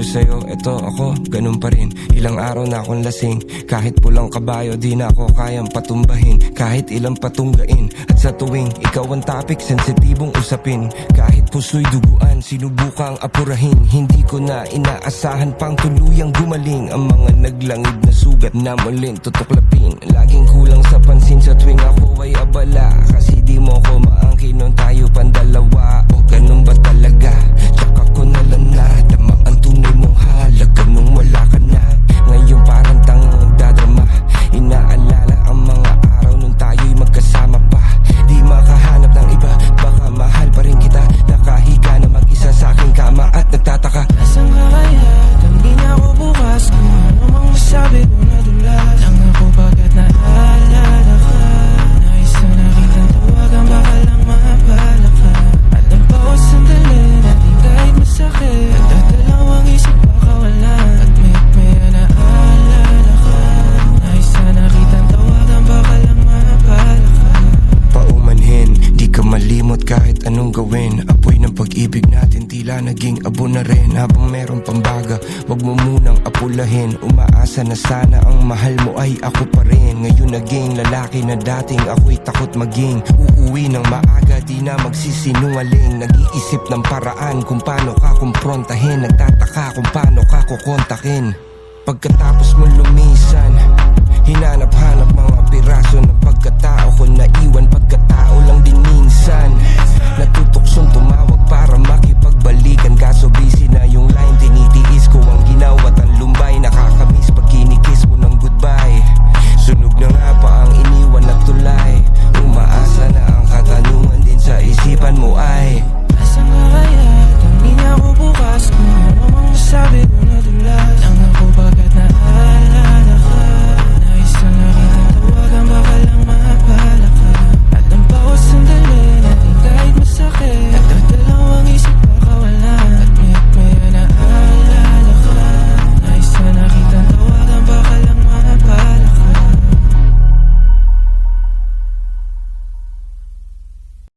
sa'yo, eto ako, ganun pa rin. Ilang araw na akong lasing, kahit pulang kabayo, di na ako kayang patumbahin. Kahit ilang patunggain, at sa tuwing ikaw ang topic, sensitibong usapin. Kahit puso'y duguan, sinubukang apurahin. Hindi ko na inaasahan pang tuluyang gumaling. Ang mga naglangid na sugat na muling tutuklapin. Laging kulang sa pansin sa tuwing ako ay abala, kasi di mo ko maangkin nung tayo pandalawa. O ganun ba talaga? Tsaka ko nalana, dama ang tunay mong halaga nung wala ka na. Ngayon parang tangang dadrama, inaalala ang mga araw nung tayo'y magkasama pa. Di makahanap ng iba, baka mahal pa rin kita. Nakahiga na mag-isa sa aking kama at nagtataka, asan ka kaya? Damdamin ako bukas, kung ano mang masabi ko nadulas lang ako pagkat naalala ka. Nais na nakitang tawagan, baka lang mapala ka. At ang bawat sandali natin kahit masakit, nagdadalawang isip baka wala. At may naalala ka. Nais na nakitang tawagan, baka lang mapala ka. paumanhin, di ka malimot kahit anong gawin. Apoy ng pag-ibig natin tila naging abo na rin. Habang meron pambaga, wag mo munang apulahin. Umaasa na sana ang mahal mo ay ako pa rin. Ngayon naging lalaki na dating ako'y takot maging. Uuwi ng maaga, di na magsisinungaling. Nag-iisip ng paraan kung paano ka kumprontahin. Nagtataka kung paano ka kukontakin. Pagkatapos mo lumisan,